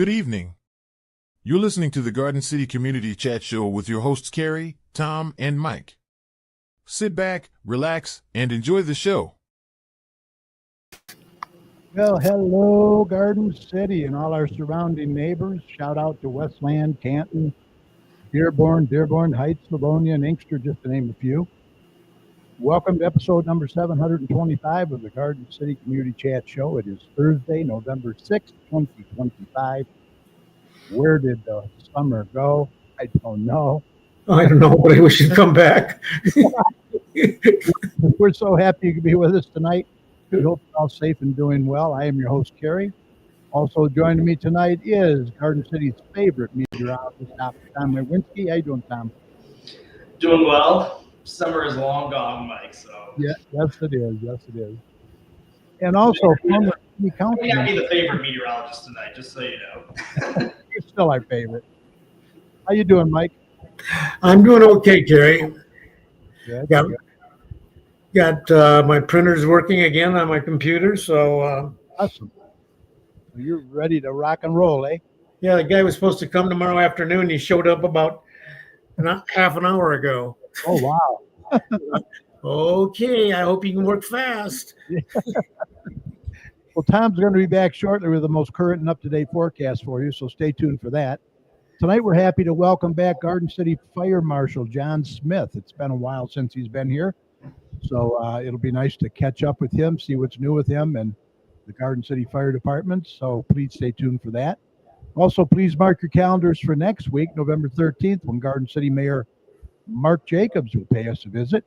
Good evening. You're listening to the Garden City Community Chat Show with your hosts Carrie, Tom, and Mike. Sit back, relax, and enjoy the show. Well, hello, Garden City and all our surrounding neighbors. Shout out to Westland, Canton, Dearborn Heights, Livonia, and Inkster, just to name a few. Welcome to episode number 725 of the Garden City Community Chat Show. It is Thursday, November 6th, 2025. Where did the summer go? I don't know. I don't know, but I wish you'd come back. We're so happy you could be with us tonight. We hope you're all safe and doing well. I am your host, Carrie. Also joining me tonight is Garden City's favorite meteorologist, Dr. Tom Lewinsky. How you doing, Tom? Doing well. Summer is long gone, Mike. So yeah, yes it is. Yes it is. And also former city I may not councilman. be the favorite meteorologist tonight, just so you know. You're still our favorite. How you doing, Mike? I'm doing okay, Carrie. Good. Got, good. got my printers working again on my computer, so Awesome. You're ready to rock and roll, eh? yeah, the guy was supposed to come tomorrow afternoon. He showed up about half an hour ago. Oh, wow. Okay, I hope you can work fast. Well, Tom's going to be back shortly with the most current and up-to-date forecast for you, so stay tuned for that. Tonight, we're happy to welcome back Garden City Fire Marshal John Smith. It's been a while since he's been here, so it'll be nice to catch up with him, see what's new with him and the Garden City Fire Department, so please stay tuned for that. Also, please mark your calendars for next week, November 13th, when Garden City Mayor Mark Jacobs will pay us a visit.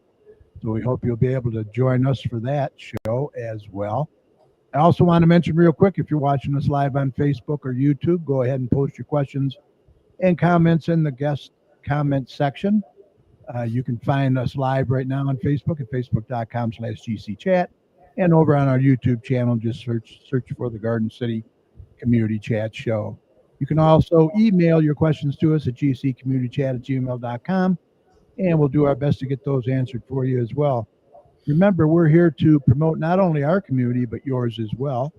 So we hope you'll be able to join us for that show as well. I also want to mention real quick, if you're watching us live on Facebook or YouTube, go ahead and post your questions and comments in the guest comment section. You can find us live right now on Facebook at facebook.com/GCChat. And over on our YouTube channel, just search for the Garden City Community Chat Show. You can also email your questions to us at gccommunitychat@gmail.com. And we'll do our best to get those answered for you as well. Remember, we're here to promote not only our community, but yours as well.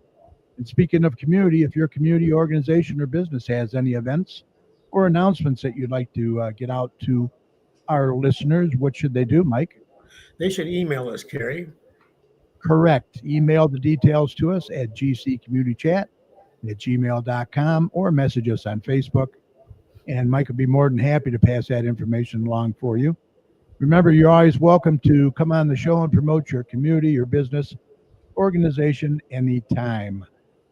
And speaking of community, if your community organization or business has any events or announcements that you'd like to get out to our listeners, what should they do, Mike? They should email us, Carrie. Correct. Email the details to us at gccommunitychat@gmail.com or message us on Facebook. And Mike would be more than happy to pass that information along for you. Remember, you're always welcome to come on the show and promote your community, your business, organization anytime.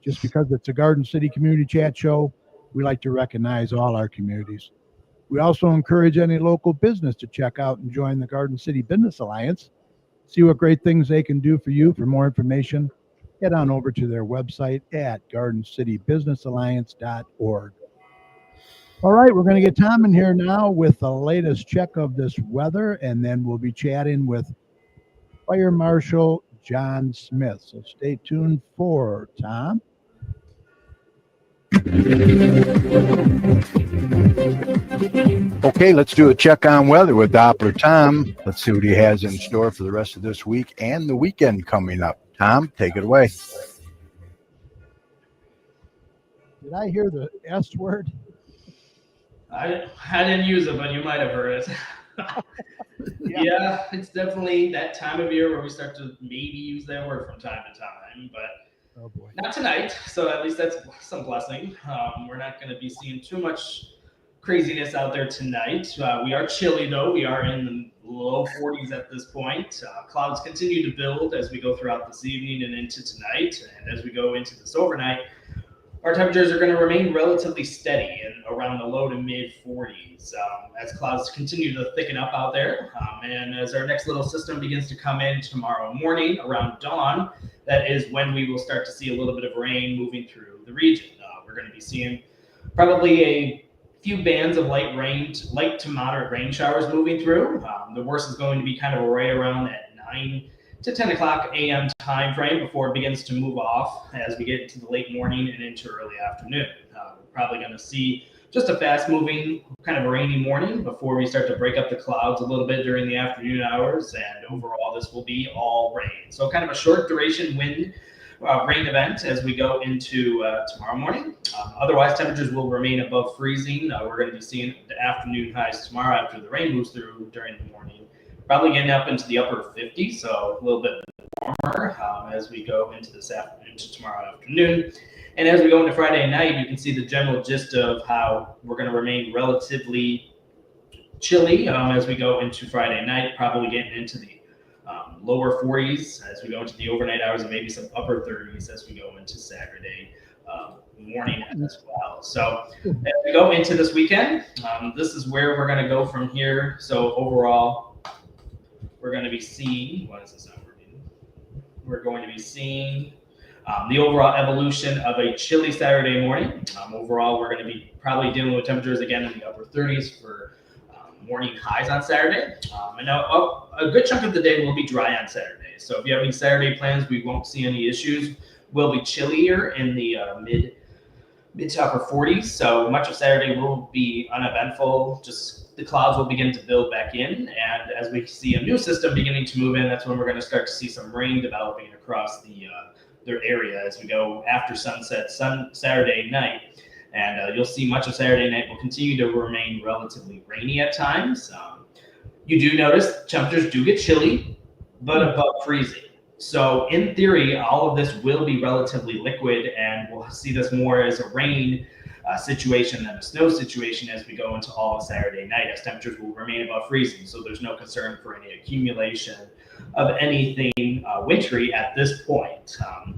Just because it's a Garden City Community Chat Show, we like to recognize all our communities. We also encourage any local business to check out and join the Garden City Business Alliance. See what great things they can do for you. For more information, head on over to their website at gardencitybusinessalliance.org. All right, we're going to get Tom in here now with the latest check of this weather, and then we'll be chatting with Fire Marshal John Smith. So stay tuned for Tom. Okay, let's do a check on weather with Doppler Tom. Let's see what he has in store for the rest of this week and the weekend coming up. Tom, take it away. Did I hear the S word? I didn't use it, but you might have heard it. Yeah, it's definitely that time of year where we start to maybe use that word from time to time, but Oh boy. not tonight. So at least that's some blessing. We're not going to be seeing too much craziness out there tonight. We are chilly though. We are in the low 40s at this point. Clouds continue to build as we go throughout this evening and into tonight. And as we go into this overnight, our temperatures are going to remain relatively steady and around the low to mid 40s as clouds continue to thicken up out there. And as our next little system begins to come in tomorrow morning around dawn, that is when we will start to see a little bit of rain moving through the region. We're going to be seeing probably a few bands of light to moderate rain showers moving through. The worst is going to be kind of right around that 9 to 10 o'clock a.m. time frame before it begins to move off as we get into the late morning and into early afternoon. We're probably going to see just a fast moving kind of a rainy morning before we start to break up the clouds a little bit during the afternoon hours. And overall, this will be all rain. So kind of a short duration wind rain event as we go into tomorrow morning. Otherwise, temperatures will remain above freezing. We're going to be seeing the afternoon highs tomorrow after the rain moves through during the morning. Probably getting up into the upper 50s, so a little bit warmer as we go into tomorrow afternoon. And as we go into Friday night, you can see the general gist of how we're going to remain relatively chilly as we go into Friday night, probably getting into the lower 40s as we go into the overnight hours, and maybe some upper 30s as we go into Saturday morning as well. So as we go into this weekend, this is where we're going to go from here. So overall, we're going to be seeing, why is this not working? We're going to be seeing the overall evolution of a chilly Saturday morning. Overall, we're going to be probably dealing with temperatures again in the upper 30s for morning highs on Saturday. And now a good chunk of the day will be dry on Saturday. So if you have any Saturday plans, we won't see any issues. We'll be chillier in the mid to upper 40s. So much of Saturday will be uneventful. Just the clouds will begin to build back in. And as we see a new system beginning to move in, that's when we're going to start to see some rain developing across their area as we go after sunset Saturday night. And you'll see much of Saturday night will continue to remain relatively rainy at times. You do notice temperatures do get chilly, but above freezing. So in theory, all of this will be relatively liquid, and we'll see this more as a rain situation than a snow situation as we go into all of Saturday night, as temperatures will remain above freezing. So there's no concern for any accumulation of anything wintry at this point.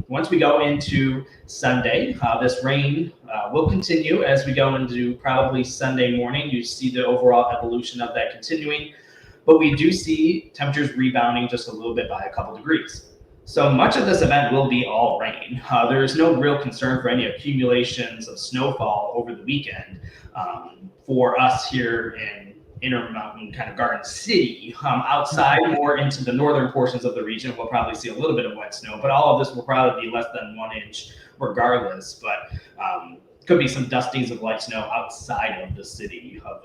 Once we go into Sunday, this rain will continue as we go into probably Sunday morning. You see the overall evolution of that continuing, but we do see temperatures rebounding just a little bit by a couple degrees. So much of this event will be all rain. There is no real concern for any accumulations of snowfall over the weekend for us here in Intermountain kind of Garden City. Outside, more into the northern portions of the region, we'll probably see a little bit of wet snow, but all of this will probably be less than 1 inch regardless. But could be some dustings of light snow outside of the city of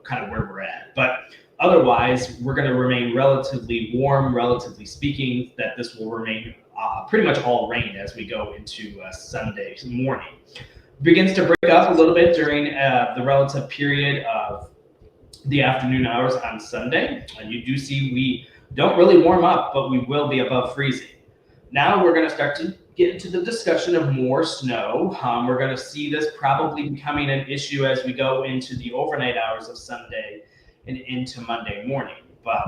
kind of where we're at. But otherwise, we're going to remain relatively warm, relatively speaking, that this will remain pretty much all rain as we go into Sunday morning. Begins to break up a little bit during the relative period of the afternoon hours on Sunday. You do see we don't really warm up, but we will be above freezing. Now we're going to start to get into the discussion of more snow. We're going to see this probably becoming an issue as we go into the overnight hours of Sunday and into Monday morning.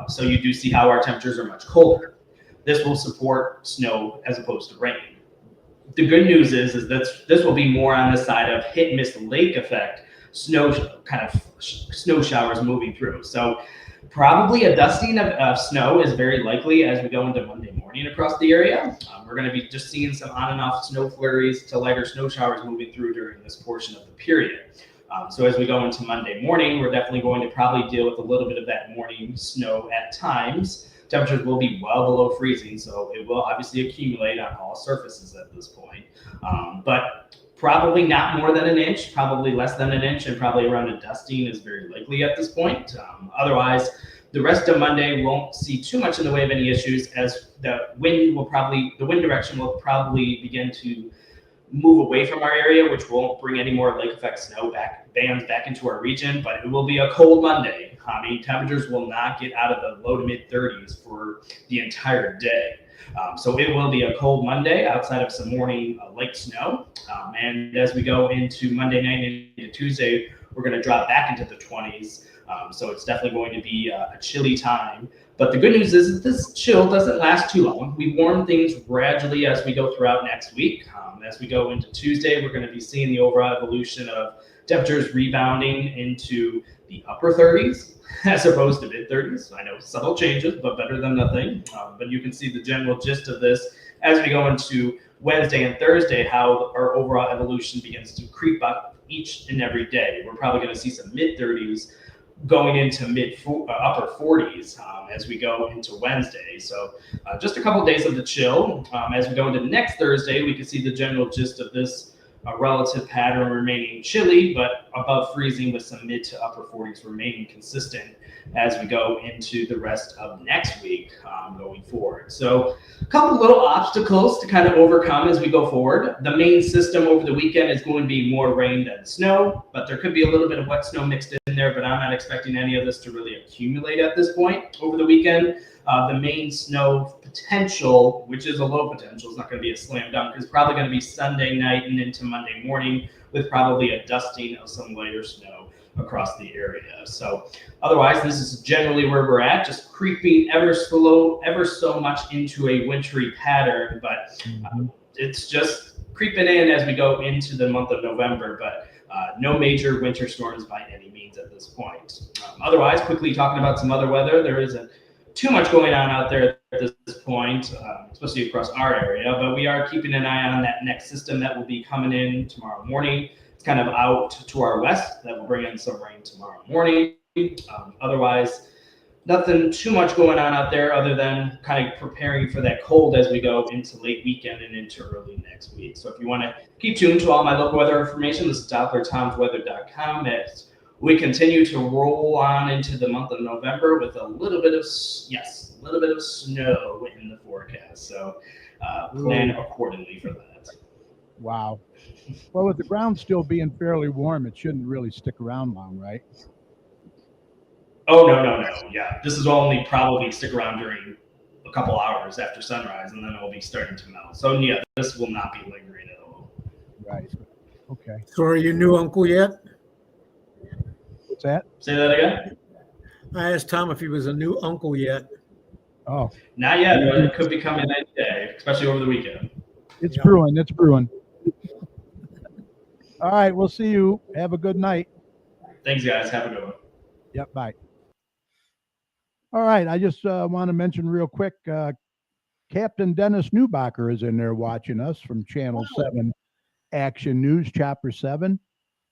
So you do see how our temperatures are much colder. This will support snow as opposed to rain. The good news is that this will be more on the side of hit mist lake effect, snow showers moving through. So probably a dusting of snow is very likely as we go into Monday morning across the area. We're going to be just seeing some on and off snow flurries to lighter snow showers moving through during this portion of the period. So as we go into Monday morning, we're definitely going to probably deal with a little bit of that morning snow at times. Temperatures will be well below freezing, so it will obviously accumulate on all surfaces at this point. But probably not more than an inch, probably less than an inch, and probably around a dusting is very likely at this point. Otherwise, the rest of Monday won't see too much in the way of any issues, as the wind direction will probably begin to move away from our area, which won't bring any more lake effect snow bands back into our region, but it will be a cold Monday. Temperatures will not get out of the low to mid 30s for the entire day. So it will be a cold Monday outside of some morning light snow. And as we go into Monday night and into Tuesday, we're going to drop back into the 20s. So it's definitely going to be a chilly time. But the good news is that this chill doesn't last too long. We warm things gradually as we go throughout next week. As we go into Tuesday, we're going to be seeing the overall evolution of temperatures rebounding into the upper 30s as opposed to mid 30s. I know subtle changes, but better than nothing. But you can see the general gist of this as we go into Wednesday and Thursday, how our overall evolution begins to creep up each and every day. We're probably going to see some mid 30s going into upper 40s as we go into Wednesday. So just a couple of days of the chill. As we go into next Thursday, we can see the general gist of this relative pattern remaining chilly, but above freezing with some mid to upper 40s remaining consistent as we go into the rest of next week going forward. So a couple little obstacles to kind of overcome as we go forward. The main system over the weekend is going to be more rain than snow, but there could be a little bit of wet snow mixed in there, but I'm not expecting any of this to really accumulate at this point over the weekend. The main snow potential, which is a low potential, is not going to be a slam dunk, is probably going to be Sunday night and into Monday morning with probably a dusting of some lighter snow across the area. So otherwise, this is generally where we're at, just creeping ever so much into a wintry pattern, but it's just creeping in as we go into the month of November, but no major winter storms by any means at this point. Otherwise, quickly talking about some other weather, there isn't too much going on out there at this point, especially across our area, but we are keeping an eye on that next system that will be coming in tomorrow morning. It's kind of out to our west. That will bring in some rain tomorrow morning. Otherwise, nothing too much going on out there other than kind of preparing for that cold as we go into late weekend and into early next week. So if you want to keep tuned to all my local weather information, this is DopplerTomsWeather.com. As we continue to roll on into the month of November with a little bit of snow in the forecast. So plan accordingly for that. Wow. Well, with the ground still being fairly warm, it shouldn't really stick around long, right? Oh, no. Yeah, this is only probably stick around during a couple hours after sunrise, and then it will be starting to melt. So, yeah, this will not be lingering at all. Right. Okay. So are you new uncle yet? What's that? Say that again? I asked Tom if he was a new uncle yet. Oh, Not yet, but it could be coming any day, especially over the weekend. it's brewing. It's brewing. All right. We'll see you. Have a good night. Thanks, guys. Have a good one. Yep. Bye. All right. I just want to mention real quick, Captain Dennis Newbacher is in there watching us from Channel 7 Action News, Chopper 7.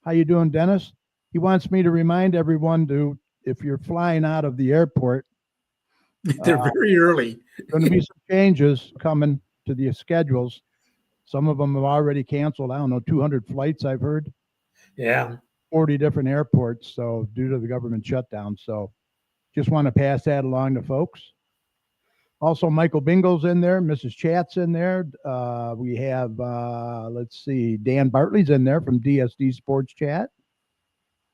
How you doing, Dennis? He wants me to remind everyone to, if you're flying out of the airport, They're very early. going to be some changes coming to the schedules. Some of them have already canceled. I don't know, 200 flights I've heard, Yeah. 40 different airports. So due to the government shutdown. So just want to pass that along to folks. Also, Michael Bingle's in there. Mrs. Chat's in there. We have, let's see, Dan Bartley's in there from DSD Sports Chat.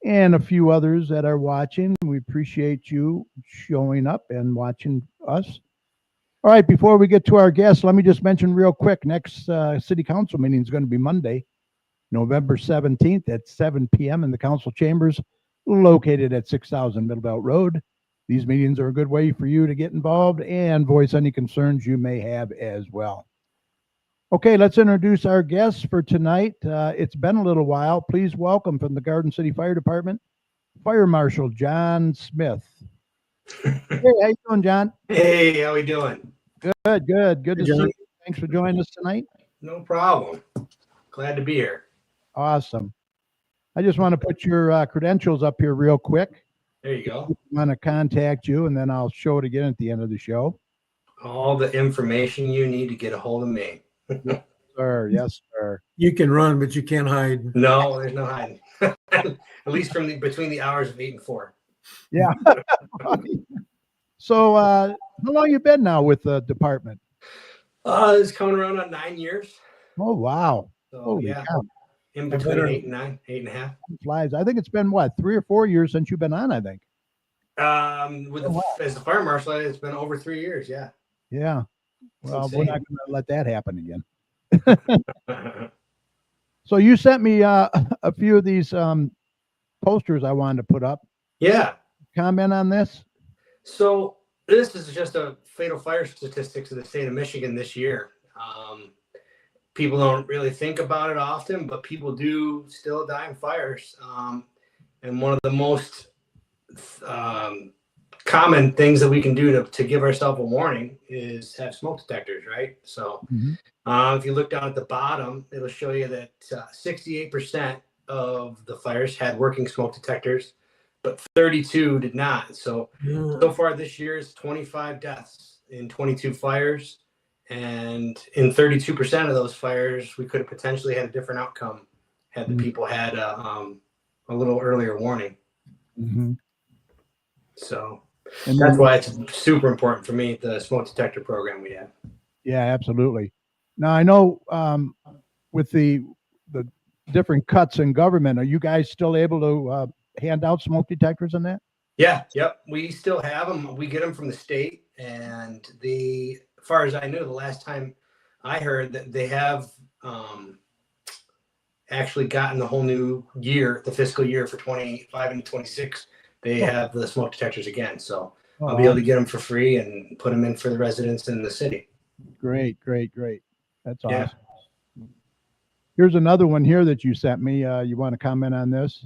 And a few others that are watching. We appreciate you showing up and watching us. All right, before we get to our guests, let me just mention real quick, next city council meeting is going to be Monday, November 17th at 7 p.m. in the council chambers located at 6000 Middle Belt Road. These meetings are a good way for you to get involved and voice any concerns you may have as well. Okay, let's introduce our guests for tonight. It's been a little while. Please welcome from the Garden City Fire Department, Fire Marshal John Smith. Hey, how you doing, John? Hey, how we doing? Good to see John. you. Thanks for joining us tonight. No problem. Glad to be here. Awesome. I just want to put your credentials up here real quick. There you go. I'm going to contact you, and then I'll show it again at the end of the show. All the information you need to get a hold of me. Sir, yes, sir. You can run, but you can't hide. No, there's no hiding. At least from between the hours of 8 and 4. Yeah. So, how long you been now with the department? It's coming around on 9 years. Oh, wow. So Holy yeah, cow. in between 8 and 9, 8.5. Flies. I think it's been, what, 3 or 4 years since you've been on, I think. As the fire marshal, it's been over 3 years. Yeah. Yeah. Well, we're insane. not going to let that happen again. So you sent me a few of these posters I wanted to put up. Yeah. Comment on this? So this is just a fatal fire statistics of the state of Michigan this year. People don't really think about it often, but people do still die in fires. And one of the most common things that we can do to give ourselves a warning is have smoke detectors, right? So if you look down at the bottom, it'll show you that 68% of the fires had working smoke detectors, but 32 did not. So far this year is 25 deaths in 22 fires. And in 32% of those fires, we could have potentially had a different outcome had the people had a little earlier warning. So And that's then, why it's super important for me, the smoke detector program we have. Yeah, absolutely. Now I know with the different cuts in government, are you guys still able to hand out smoke detectors and that? Yeah, yep. We still have them. We get them from the state, and as far as I knew, the last time I heard that they have actually gotten the whole new year, the fiscal year for 25 and 26. They have the smoke detectors again, so I'll be able to get them for free and put them in for the residents in the city. Great, great, great. That's Yeah. awesome. Here's another one here that you sent me. You want to comment on this?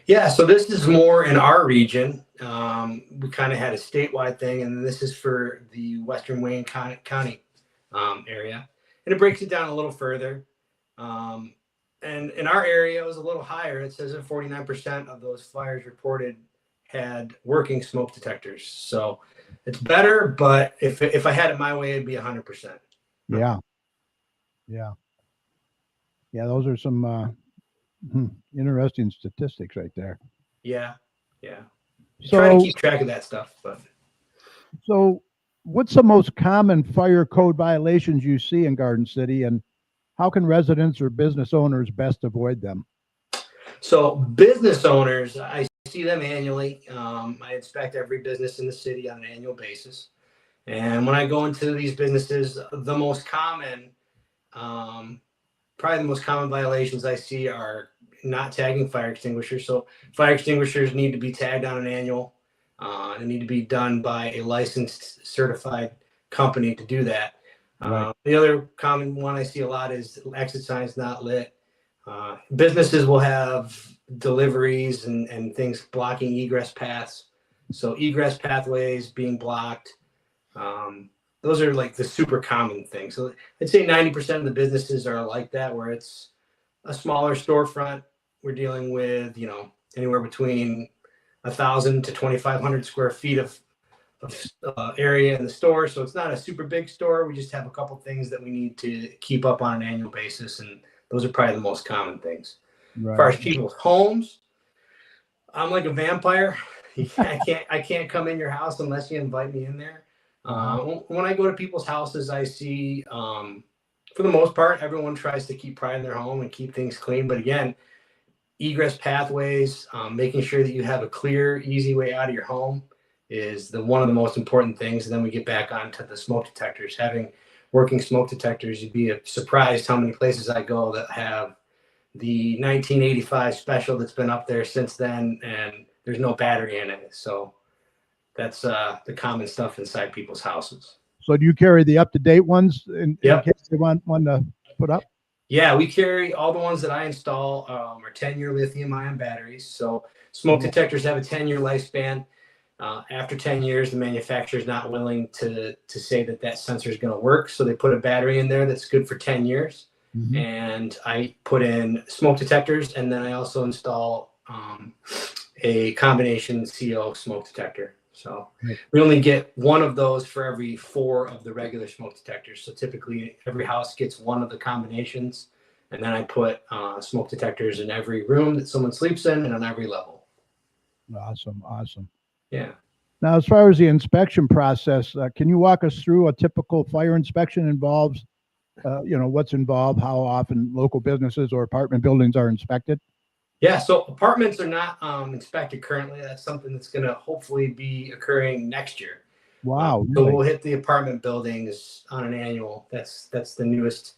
Yeah, so this is more in our region. We kind of had a statewide thing, and this is for the Western Wayne County area, and it breaks it down a little further. And in our area, it was a little higher. It says that 49% of those fires reported had working smoke detectors. So it's better, but if I had it my way, it'd be 100%. Yeah. Yeah. Yeah, those are some interesting statistics right there. Yeah, yeah. So, Try to keep track of that stuff, but so what's the most common fire code violations you see in Garden City, and how can residents or business owners best avoid them? so business owners, I see them annually. I inspect every business in the city on an annual basis. And when I go into these businesses, the most common, probably the most common violations I see are not tagging fire extinguishers. So fire extinguishers need to be tagged on an annual. They need to be done by a licensed, certified company to do that. Right. The other common one I see a lot is exit signs not lit. Businesses will have deliveries and things blocking egress paths. So egress pathways being blocked. Those are like the super common things. So I'd say 90% of the businesses are like that, where it's a smaller storefront. We're dealing with, anywhere between 1,000 to 2,500 square feet of area in the store. So it's not a super big store. We just have a couple things that we need to keep up on an annual basis. And those are probably the most common things. Right. As far as people's homes, I'm like a vampire. I can't come in your house unless you invite me in there. When I go to people's houses, I see, for the most part, everyone tries to keep pride in their home and keep things clean. But again, egress pathways, making sure that you have a clear, easy way out of your home is one of the most important things. And then we get back onto the smoke detectors. Having working smoke detectors, you'd be surprised how many places I go that have the 1985 special that's been up there since then, and there's no battery in it. So that's the common stuff inside people's houses. So do you carry the up-to-date ones in Yep. case they want one to put up? Yeah, we carry all the ones that I install are 10-year lithium-ion batteries. So smoke detectors have a 10-year lifespan. After 10 years, the manufacturer is not willing to say that sensor is going to work. So they put a battery in there that's good for 10 years. Mhm. And I put in smoke detectors, and then I also install a combination CO smoke detector. So we only get one of those for every 4 of the regular smoke detectors. So typically every house gets one of the combinations. And then I put smoke detectors in every room that someone sleeps in and on every level. Awesome. Awesome. Yeah. Now, as far as the inspection process, can you walk us through a typical fire inspection involves, what's involved, how often local businesses or apartment buildings are inspected? Yeah, so apartments are not inspected currently. That's something that's going to hopefully be occurring next year. Wow. So Really? we'll hit the apartment buildings on an annual. That's the newest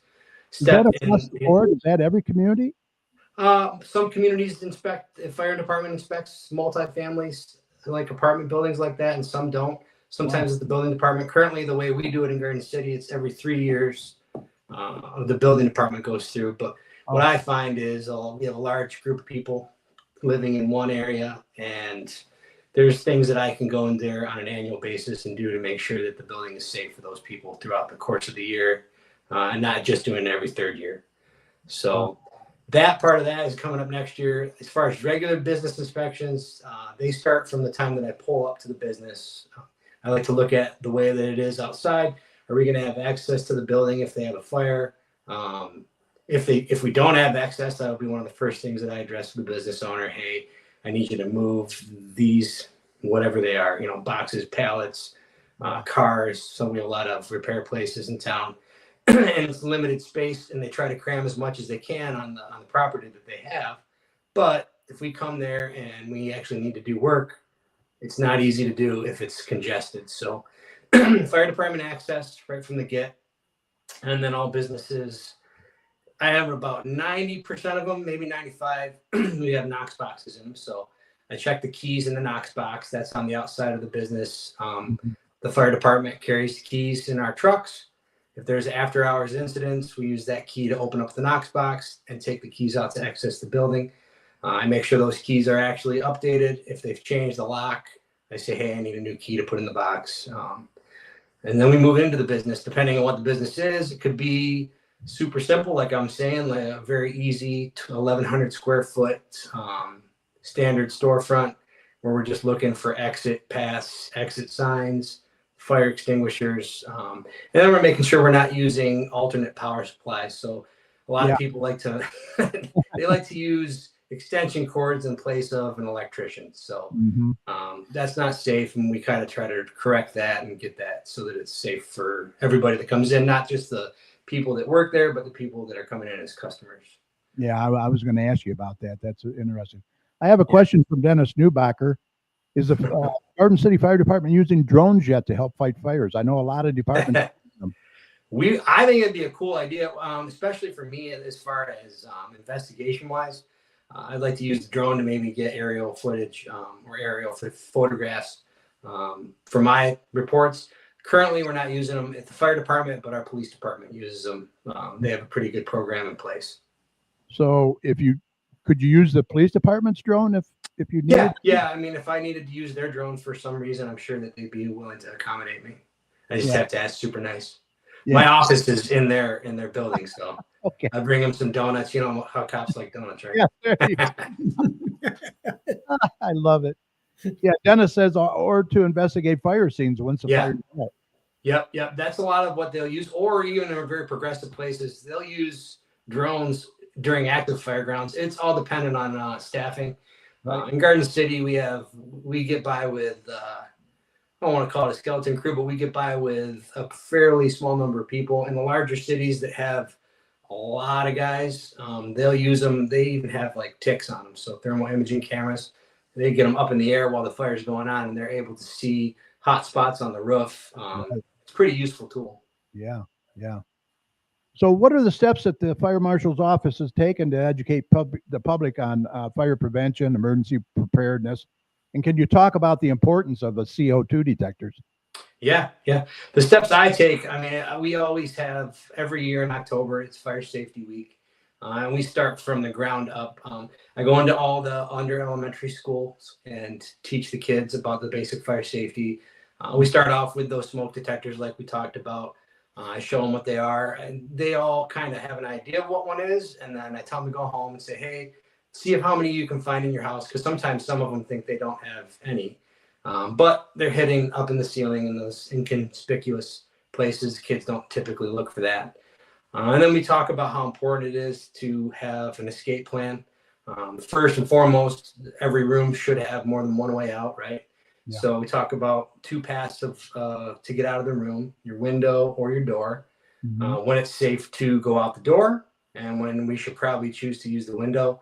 Is that step. across the board? Is that every community? Some communities inspect, the fire department inspects multifamilies, like apartment buildings like that, and some don't. Sometimes it's the building department. Currently, the way we do it in Garden City, it's every 3 years the building department goes through. But what I find is we have a large group of people living in one area, and there's things that I can go in there on an annual basis and do to make sure that the building is safe for those people throughout the course of the year, and not just doing it every 3rd year. So that part of that is coming up next year. As far as regular business inspections, they start from the time that I pull up to the business. I like to look at the way that it is outside. Are we going to have access to the building if they have a fire? If we don't have access, that'll be one of the first things that I address to the business owner. Hey, I need you to move these, whatever they are, boxes, pallets, cars. So we have a lot of repair places in town, and it's limited space, and they try to cram as much as they can on the property that they have. But if we come there and we actually need to do work, it's not easy to do if it's congested. So fire department access right from the get, and then all businesses. I have about 90% of them, maybe 95. We have Knox boxes in them. So I check the keys in the Knox box. That's on the outside of the business. The fire department carries the keys in our trucks. If there's after hours incidents, we use that key to open up the Knox box and take the keys out to access the building. I make sure those keys are actually updated. If they've changed the lock, I say, hey, I need a new key to put in the box. And then we move into the business. Depending on what the business is, it could be super simple, like I'm saying, like a very easy 1,100 square foot standard storefront where we're just looking for exit pass, exit signs, fire extinguishers. And then we're making sure we're not using alternate power supplies. So a lot of people like to, they like to use extension cords in place of an electrician. So that's not safe. And we kind of try to correct that and get that so that it's safe for everybody that comes in, not just the people that work there, but the people that are coming in as customers. Yeah, I was going to ask you about that. That's interesting. I have a question from Dennis Newbacher. Is the Garden City Fire Department using drones yet to help fight fires? I know a lot of departments. I think it'd be a cool idea, especially for me as far as investigation wise. I'd like to use the drone to maybe get aerial footage or aerial photographs for my reports. Currently, we're not using them at the fire department, but our police department uses them. They have a pretty good program in place. So could you use the police department's drone if you needed? Yeah. I mean, if I needed to use their drone for some reason, I'm sure that they'd be willing to accommodate me. I just have to ask super nice. Yeah. My office is in their building, so okay. I bring them some donuts. You know how cops like donuts, right? Yeah, I love it. Yeah, Dennis says, or to investigate fire scenes once the fire. Yep. That's a lot of what they'll use, or even in very progressive places, they'll use drones during active fire grounds. It's all dependent on staffing. Right. In Garden City, we get by with. I don't want to call it a skeleton crew, but we get by with a fairly small number of people. In the larger cities that have a lot of guys, they'll use them. They even have like ticks on them. So thermal imaging cameras, they get them up in the air while the fire's going on, and they're able to see hot spots on the roof. It's a pretty useful tool. Yeah. So what are the steps that the fire marshal's office has taken to educate the public on fire prevention, emergency preparedness? And can you talk about the importance of the CO2 detectors? Yeah. The steps I take, I mean, we always have every year in October, it's Fire Safety Week. And we start from the ground up. I go into all the under elementary schools and teach the kids about the basic fire safety. We start off with those smoke detectors like we talked about. I show them what they are, and they all kind of have an idea of what one is. And then I tell them to go home and say, hey, see how many you can find in your house, because sometimes some of them think they don't have any. But they're hitting up in the ceiling in those inconspicuous places. Kids don't typically look for that. And then we talk about how important it is to have an escape plan. First and foremost, every room should have more than one way out, right? Yeah. So we talk about 2 paths to get out of the room, your window or your door, when it's safe to go out the door, and when we should probably choose to use the window.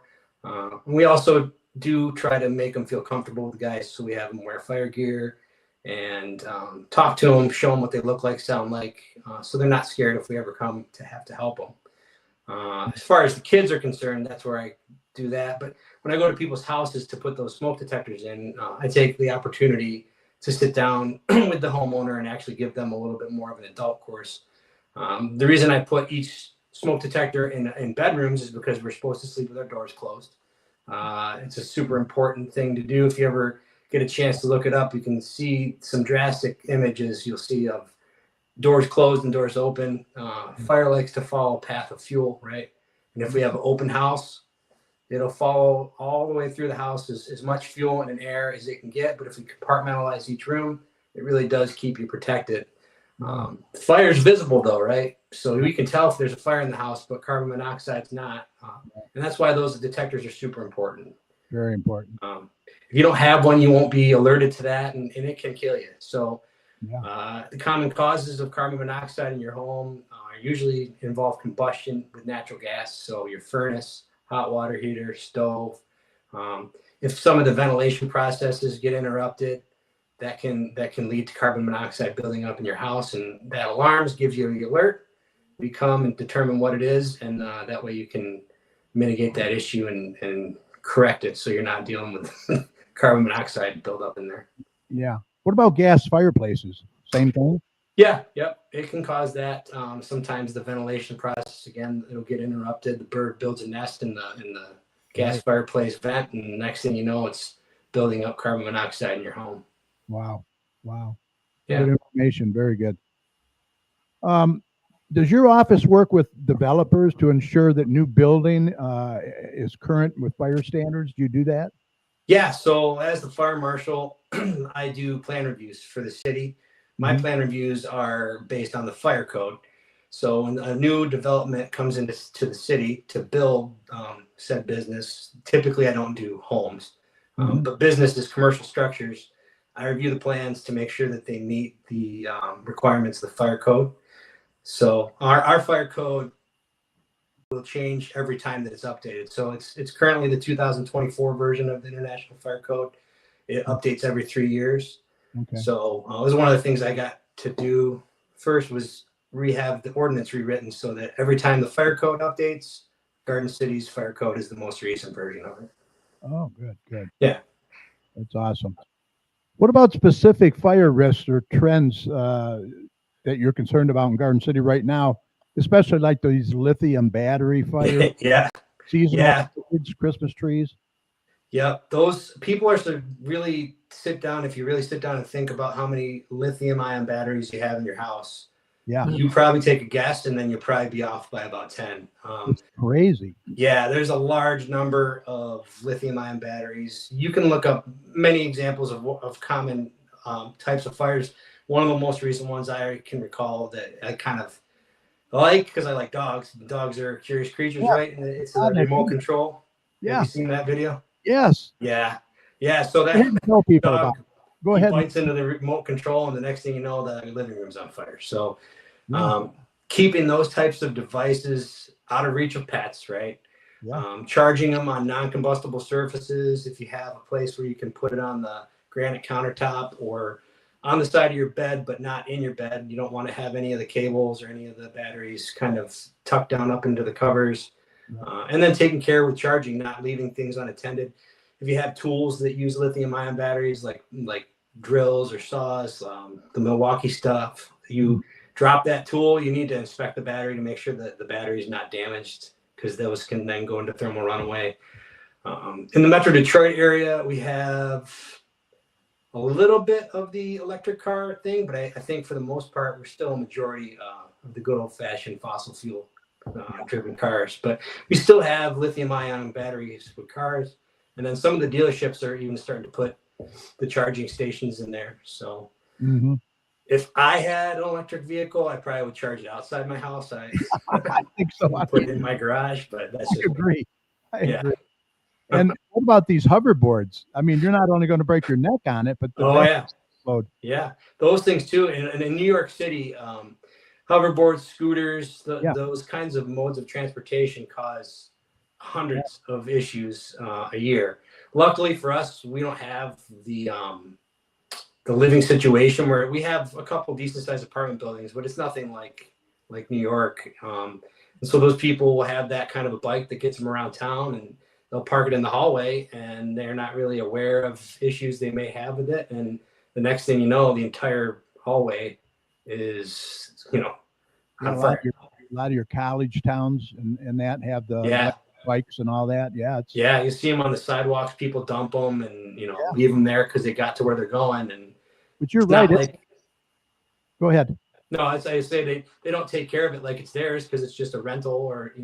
We also do try to make them feel comfortable with the guys, so we have them wear fire gear and talk to them, show them what they look like, sound like, so they're not scared if we ever come to have to help them. As far as the kids are concerned, that's where I do that. But when I go to people's houses to put those smoke detectors in, I take the opportunity to sit down with the homeowner and actually give them a little bit more of an adult course. The reason I put each smoke detector in bedrooms is because we're supposed to sleep with our doors closed. It's a super important thing to do. If you ever get a chance to look it up, you can see some drastic images you'll see of doors closed and doors open. Fire likes to follow a path of fuel, right? And if we have an open house, it'll follow all the way through the house as much fuel and air as it can get. But if we compartmentalize each room, it really does keep you protected. Fire is visible though, right? So we can tell if there's a fire in the house, but carbon monoxide's not. And that's why those detectors are super important. Very important. If you don't have one, you won't be alerted to that, and it can kill you. So The common causes of carbon monoxide in your home usually involve combustion with natural gas. So your furnace, hot water heater, stove. If some of the ventilation processes get interrupted, that can lead to carbon monoxide building up in your house, and that alarms gives you the alert. We come and determine what it is, and that way you can mitigate that issue and correct it, so you're not dealing with carbon monoxide buildup in there. Yeah. What about gas fireplaces? Same thing? Yeah, yep. It can cause that. Sometimes the ventilation process, again, it'll get interrupted. The bird builds a nest in the gas fireplace vent, and the next thing you know, it's building up carbon monoxide in your home. Wow. Yeah. Good information. Very good. Does your office work with developers to ensure that new building is current with fire standards? Do you do that? Yeah, so as the fire marshal, I do plan reviews for the city. My plan reviews are based on the fire code. So when a new development comes into the city to build said business, typically I don't do homes, but businesses, commercial structures, I review the plans to make sure that they meet the requirements of the fire code. So our fire code will change every time that it's updated. So it's currently the 2024 version of the International Fire Code. It updates every 3 years. Okay. So it was one of the things I got to do first was have the ordinance rewritten so that every time the fire code updates, Garden City's fire code is the most recent version of it. Oh, good. Yeah. That's awesome. What about specific fire risks or trends that you're concerned about in Garden City right now, especially like these lithium battery fires, Yeah. seasonal Christmas trees? Yep. Those people are to really sit down. If you really sit down and think about how many lithium ion batteries you have in your house, you probably take a guess and then you'll probably be off by about 10. It's crazy. Yeah, there's a large number of lithium ion batteries. You can look up many examples of common types of fires. One of the most recent ones I can recall that I kind of like because I like dogs. Dogs are curious creatures, right? And it's a remote control. Yeah. Have you seen that video? Yes. Yeah. So I didn't that tell people dog, about it. Go ahead. bites into the remote control, and the next thing you know, the living room's on fire. So keeping those types of devices out of reach of pets, right? Yeah. Charging them on non-combustible surfaces. If you have a place where you can put it on the granite countertop or on the side of your bed, but not in your bed. You don't want to have any of the cables or any of the batteries kind of tucked down up into the covers. And then taking care with charging, not leaving things unattended. If you have tools that use lithium ion batteries, like drills or saws, the Milwaukee stuff, you drop that tool, you need to inspect the battery to make sure that the battery is not damaged, because those can then go into thermal runaway. In the Metro Detroit area, we have a little bit of the electric car thing, but I think for the most part, we're still a majority of the good old fashioned fossil fuel driven cars, but we still have lithium ion batteries with cars. And then some of the dealerships are even starting to put the charging stations in there. So if I had an electric vehicle, I probably would charge it outside my house. I think so. I put it in my garage, but that's just agree. I agree. And what about these hoverboards? I mean, you're not only going to break your neck on it, but load. Yeah, those things too. And in New York City, hoverboards, scooters, those kinds of modes of transportation cause hundreds of issues a year. Luckily for us, we don't have the living situation where we have a couple decent sized apartment buildings, but it's nothing like New York. And so those people will have that kind of a bike that gets them around town, and they'll park it in the hallway, and they're not really aware of issues they may have with it. And the next thing you know, the entire hallway is, on fire. A lot of your college towns and that have the bikes and all that. Yeah. You see them on the sidewalks. People dump them and, leave them there because they got to where they're going. But you're right. Go ahead. No, as I say, they don't take care of it like it's theirs because it's just a rental, or,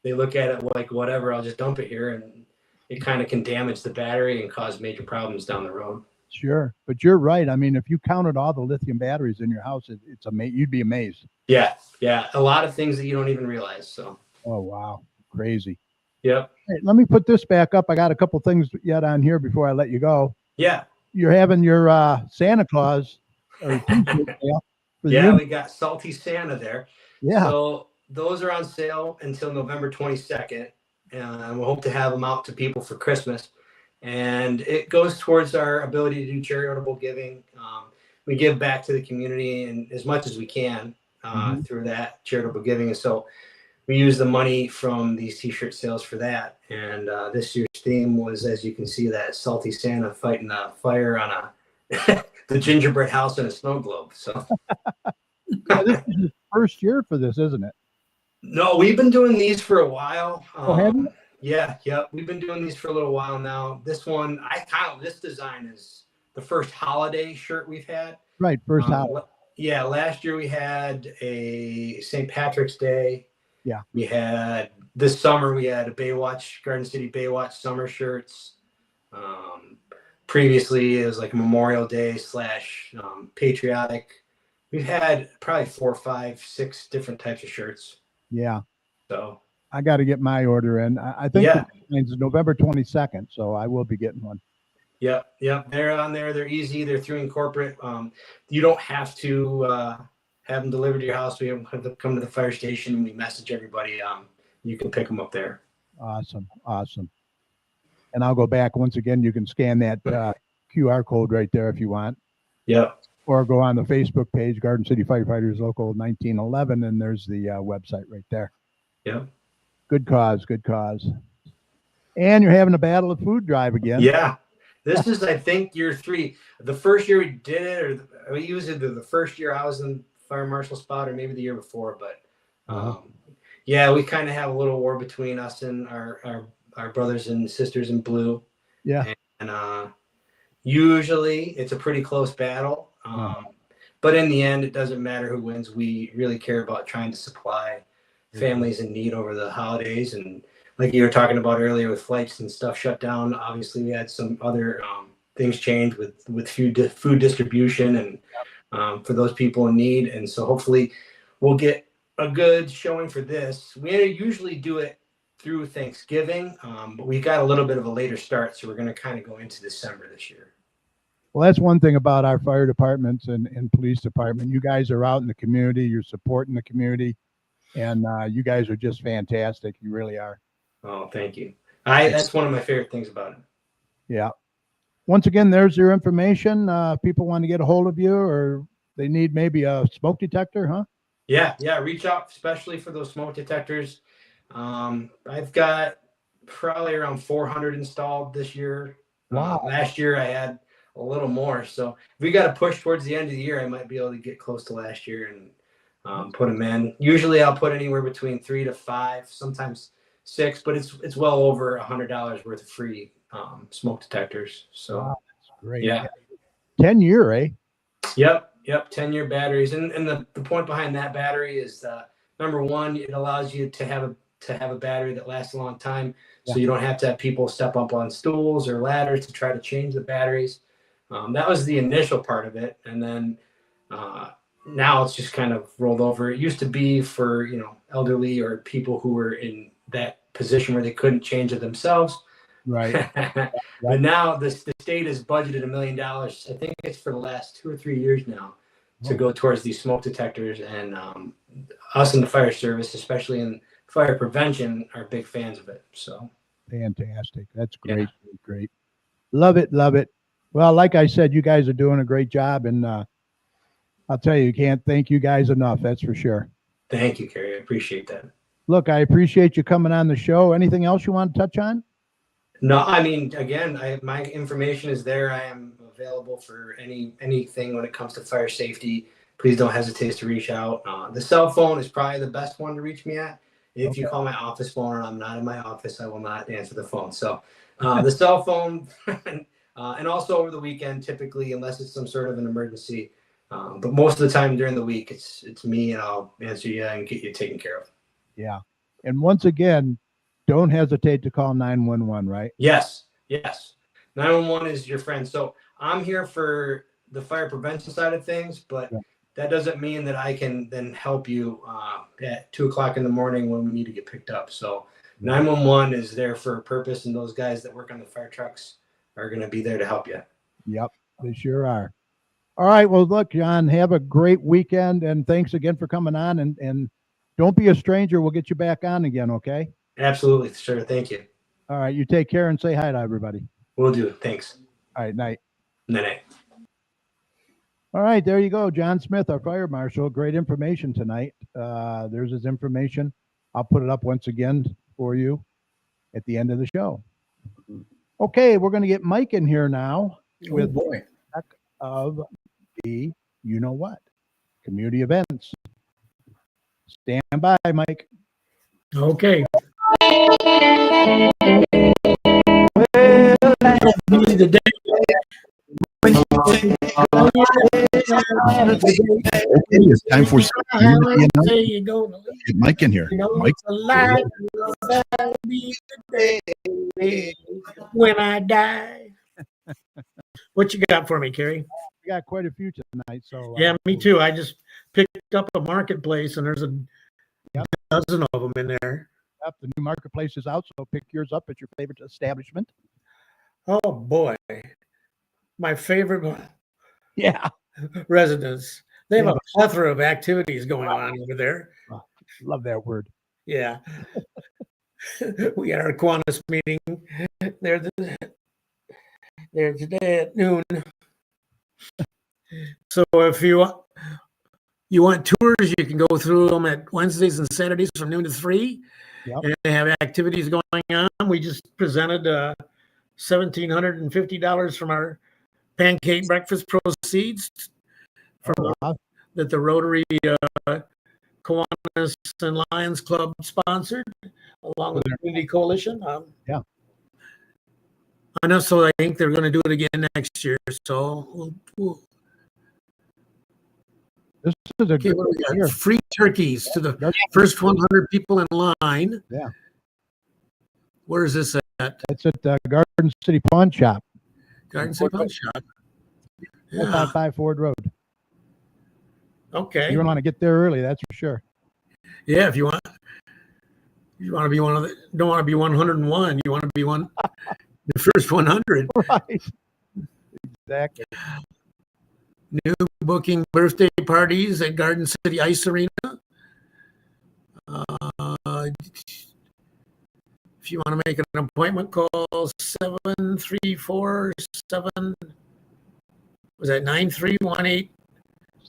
they look at it like, whatever, I'll just dump it here. And it kind of can damage the battery and cause major problems down the road. Sure. But you're right. I mean, if you counted all the lithium batteries in your house, it's amazing. You'd be amazed. Yeah. A lot of things that you don't even realize. So. Oh, wow. Crazy. Yep. Hey, let me put this back up. I got a couple things yet on here before I let you go. Yeah. You're having your Santa Claus or t-shirt sale for the Yeah, uni- we got Salty Santa there. yeah. So those are on sale until November 22nd. And we'll hope to have them out to people for Christmas. And it goes towards our ability to do charitable giving. We give back to the community and as much as we can through that charitable giving. And so we use the money from these t-shirt sales for that. And this year's theme was, as you can see, that Salty Santa fighting a fire on the gingerbread house in a snow globe. So Yeah, this is the first year for this, isn't it? no, we've been doing these for a while. Oh, have you? Yeah, we've been doing these for a little while now. This one, this design is the first holiday shirt we've had. Right, first holiday. Yeah, last year we had a St. Patrick's Day. Yeah. We had this summer we had a Baywatch, Garden City Baywatch summer shirts. Previously it was like Memorial Day / patriotic. We've had probably 4, 5, 6 different types of shirts. Yeah, So I got to get my order in. I think Yeah. it's November 22nd, so I will be getting one. yeah, they're on there. They're easy. They're through Incorporate. You don't have to have them delivered to your house. We have to come to the fire station. We message everybody. You can pick them up there. Awesome. And I'll go back once again. You can scan that QR code right there if you want, Yeah. or go on the Facebook page, Garden City Firefighters Local 1911, and there's the website right there. Yeah. Good cause. And you're having a Battle of Food drive again. Yeah. This is, I think, year 3. The first year we did it, or we used it the first year I was in fire marshal spot, or maybe the year before. But yeah, we kind of have a little war between us and our brothers and sisters in blue. Yeah. And usually it's a pretty close battle. But in the end, it doesn't matter who wins. We really care about trying to supply families in need over the holidays. And like you were talking about earlier with flights and stuff shut down, obviously we had some other things change with food distribution and for those people in need. And so hopefully we'll get a good showing for this. We usually do it through Thanksgiving, but we got a little bit of a later start. So we're going to kind of go into December this year. Well, that's one thing about our fire departments and police department. You guys are out in the community. You're supporting the community. And you guys are just fantastic. You really are. Oh, thank you. That's one of my favorite things about it. Yeah. Once again, there's your information. People want to get a hold of you, or they need maybe a smoke detector, huh? Yeah. Reach out, especially for those smoke detectors. I've got probably around 400 installed this year. Wow. Last year I had a little more. So if we got to push towards the end of the year, I might be able to get close to last year and put them in. Usually I'll put anywhere between 3 to 5, sometimes 6, but it's well over $100 worth of free smoke detectors. So Wow, that's great. yeah. 10-year, eh? Yep. 10-year batteries. And the point behind that battery is number one, it allows you to have a battery that lasts a long time. So you don't have to have people step up on stools or ladders to try to change the batteries. That was the initial part of it. And then now it's just kind of rolled over. It used to be for, elderly or people who were in that position where they couldn't change it themselves. Right. But now the state has budgeted $1 million. I think it's for the last 2 or 3 years now to go towards these smoke detectors. And us in the fire service, especially in fire prevention, are big fans of it. So Fantastic. That's great. Great. Love it. Well, like I said, you guys are doing a great job, and I'll tell you can't thank you guys enough. That's for sure. Thank you, Kerry. I appreciate that. Look, I appreciate you coming on the show. Anything else you want to touch on? No, I mean, again, my information is there. I am available for anything when it comes to fire safety. Please don't hesitate to reach out. The cell phone is probably the best one to reach me at. If you call my office phone and I'm not in my office, I will not answer the phone. So the cell phone and also over the weekend, typically, unless it's some sort of an emergency. But most of the time during the week, it's me, and I'll answer you and get you taken care of. Yeah. And once again, don't hesitate to call 911, right? Yes. 911 is your friend. So I'm here for the fire prevention side of things, but that doesn't mean that I can then help you at 2:00 in the morning when we need to get picked up. So 911 is there for a purpose, and those guys that work on the fire trucks are going to be there to help you. Yep, they sure are. All right. Well, look, John, have a great weekend, and thanks again for coming on. And don't be a stranger. We'll get you back on again. Okay. Absolutely, sure. Thank you. All right. You take care and say hi to everybody. We'll do. Thanks. All right. Night. Night. All right. There you go. John Smith, our fire marshal. Great information tonight. There's his information. I'll put it up once again for you at the end of the show. Okay. We're going to get Mike in here now with boy. of the you know what community events. Stand by, Mike. Okay. It's time for some community announcement. Get Mike in here. Mike. When I die. What you got for me, Kerry? We got quite a few tonight. So Yeah, me too. I just picked up a marketplace and there's a Yep. dozen of them in there. Yep, the new marketplace is out, so pick yours up at your favorite establishment. Oh boy. My favorite Yeah, residents. They have Yeah. a plethora of activities going on over there. love that word. Yeah. We had our Kiwanis meeting there, there today at noon. So if you want tours, you can go through them at Wednesdays and Saturdays from noon to 3. Yep. And they have activities going on. We just presented $1,750 from our pancake breakfast proceeds from that the Rotary Kiwanis and Lions Club sponsored, along with the Community Coalition. Yeah. I know, so I think they're going to do it again next year. So This is a okay, good what do we got? year. Free turkeys to the first 100 people in line. Yeah. Where is this at? It's at Garden City Pawn Shop, Garden City Pawn Shop. Yeah. 555 Ford Road. Okay. You want to get there early, that's for sure. Yeah, if you want to be one of the, don't want to be 101. You want to be the first 100. Right. Exactly. New booking birthday parties at Garden City Ice Arena. If you want to make an appointment, call 734-7. Was that 9318?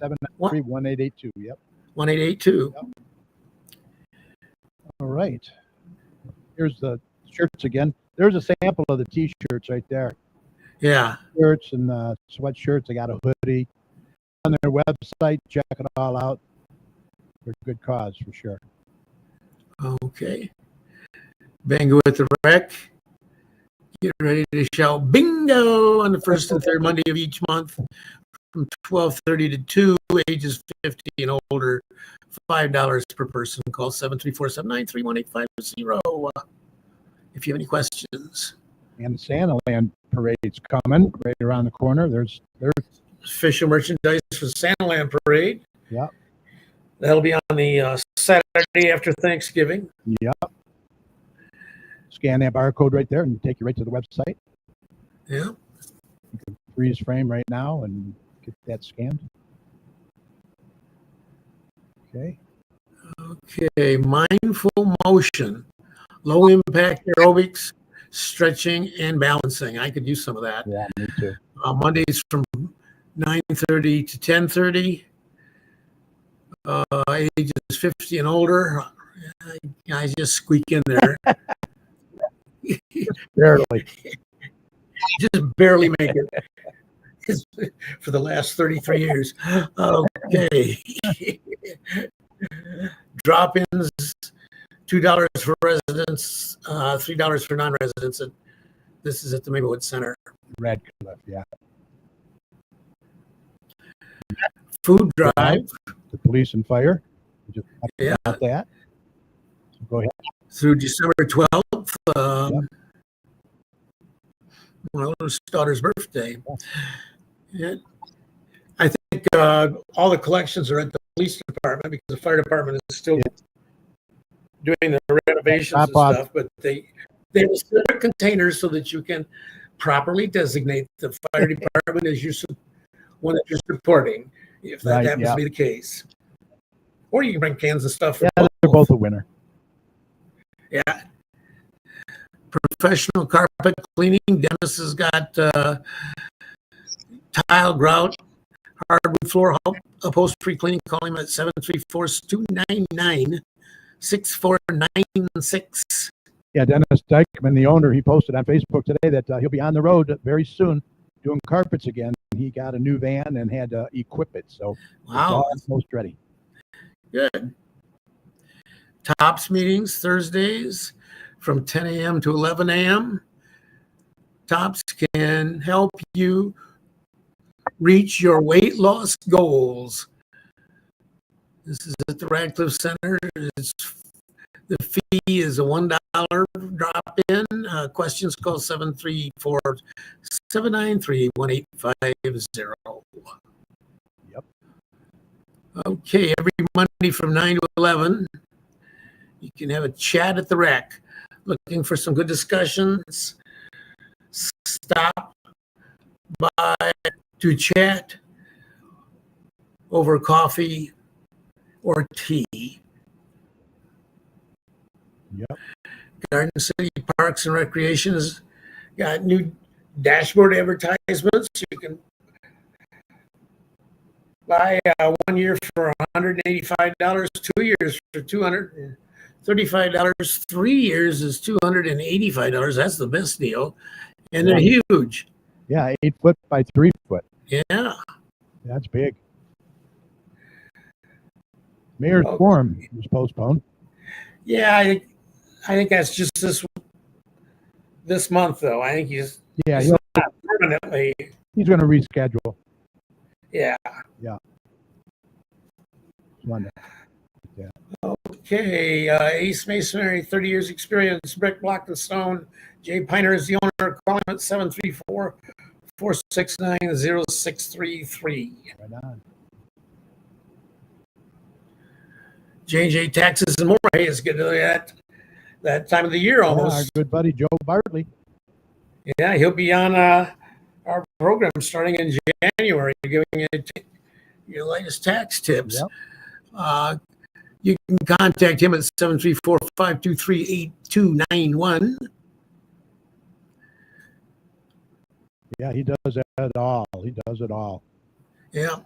793-1882. Yep. 1882. All right. Here's the shirts again. There's a sample of the T-shirts right there. Yeah. Shirts and sweatshirts. I got a hoodie on their website. Check it all out. For a good cause for sure. Okay. Bingo at the Rec. Get ready to shout bingo on the first and third Monday of each month from 12:30 to 2, ages 50 and older, $5 per person. Call 734-793-1850 if you have any questions. And the Santa Land parade's coming right around the corner. There's Official merchandise for Santa Land Parade. Yep. That'll be on the Saturday after Thanksgiving. Yep. Scan that barcode right there and take you right to the website. Yeah. You can freeze frame right now and get that scanned. Okay. Okay. Mindful motion, low impact aerobics, stretching, and balancing. I could use some of that. Yeah, me too. Mondays from 9:30 to 10:30. Ages 50 and older. I just squeak in there. Barely. Just barely make it. For the last 33 years. Okay. Drop-ins, $2 for residents, $3 for non-residents. This is at the Maplewood Center. Radcliffe, yeah. Food drive The police and fire. We just talked Yeah. about that. So go ahead. through December 12th. My oldest daughter's birthday. Yeah. I think all the collections are at the police department because the fire department is still doing the renovations and Drop off. stuff, but they have separate containers so that you can properly designate the fire department as your one that you're supporting, if that Right, happens yeah. to be the case. Or you can bring cans of stuff. Yeah, they're both a winner. Yeah. Professional carpet cleaning. Dennis has got tile, grout, hardwood floor upholstery cleaning. Call him at 734-299-6496. Yeah, Dennis Dykman, the owner, he posted on Facebook today that he'll be on the road very soon doing carpets again. He got a new van and had to equip it, so Wow. it's almost ready. Good. Tops meetings Thursdays from 10 a.m. to 11 a.m. Tops can help you reach your weight loss goals. This is at the Radcliffe Center. The fee is a $1 drop in. Questions call 734-793-1850. Yep. Okay, every Monday from 9 to 11, you can have a chat at the rec. Looking for some good discussions? Stop by to chat over coffee or tea. Yep. Garden City Parks and Recreation has got new dashboard advertisements. You can buy 1 year for $185, 2 years for $235, 3 years is $285. That's the best deal. And they're huge. Yeah, 8 foot by 3 foot. Yeah. That's big. Mayor's Forum was postponed. Yeah, I think that's just this month, though. I think he's Yeah, not permanently. he's going to reschedule. Yeah. Monday. Okay. Ace Masonry, 30 years experience, brick, block, and stone. Jay Piner is the owner. Call him at 734-469-0633. Right on. J&J Taxes and More. Hey, it's getting to that time of the year Yeah, our almost. good buddy Joe Bartley. Yeah, he'll be on our program starting in January, giving you your latest tax tips. Yep. You can contact him at 734-523-8291. Yeah, he does it all. He does it all. Yeah.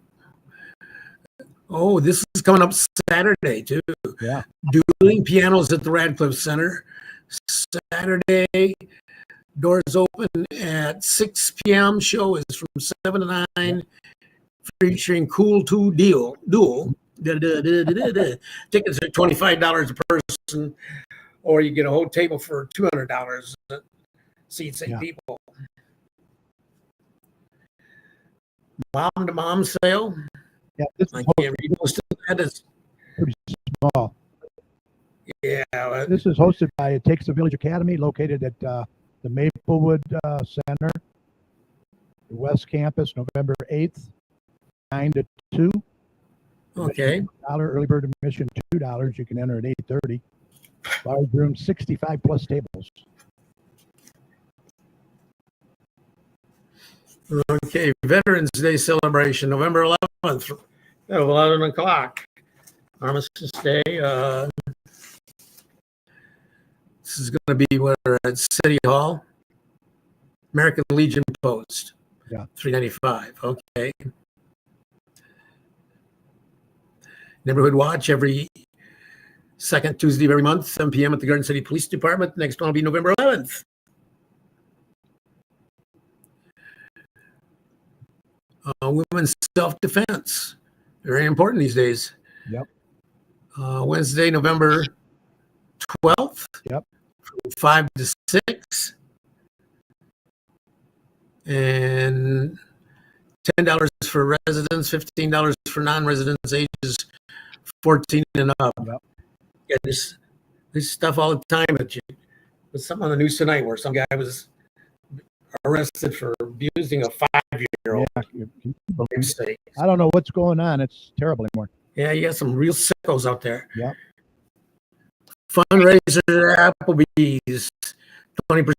Oh, this is coming up Saturday, too. Yeah. Dueling pianos at the Radcliffe Center. Saturday, doors open at 6 p.m. Show is from 7 to 9, featuring Cool 2 Duel. Tickets are $25 a person, or you get a whole table for $200. Seats 8 people. Mom to mom sale. Yeah, this I is can't read most of that. It's, pretty small. yeah. This is hosted by It Takes a Village Academy, located at the Maplewood Center, the West Campus, November 8th, 9 to 2. Okay. Early bird admission $2. You can enter at 8:30. Large room, 65 plus tables. Okay. Veterans Day celebration, November 11th at 11 o'clock. Armistice Day. This is going to be where at City Hall. American Legion Post. Yeah. $3.95. Okay. Neighborhood Watch every second Tuesday of every month, 7 p.m. at the Garden City Police Department. Next one will be November 11th. Women's self-defense. Very important these days. Yep. Wednesday, November 12th. Yep. From 5 to 6. And $10 for residents, $15 for non-residents ages 14 and up. Yep. Yeah, this stuff all the time. There's something on the news tonight where some guy was arrested for abusing a 5-year-old. Yeah, Mistake. I don't know what's going on. It's terrible anymore. Yeah, you got some real sickos out there. Yep. Fundraiser at Applebee's. 20%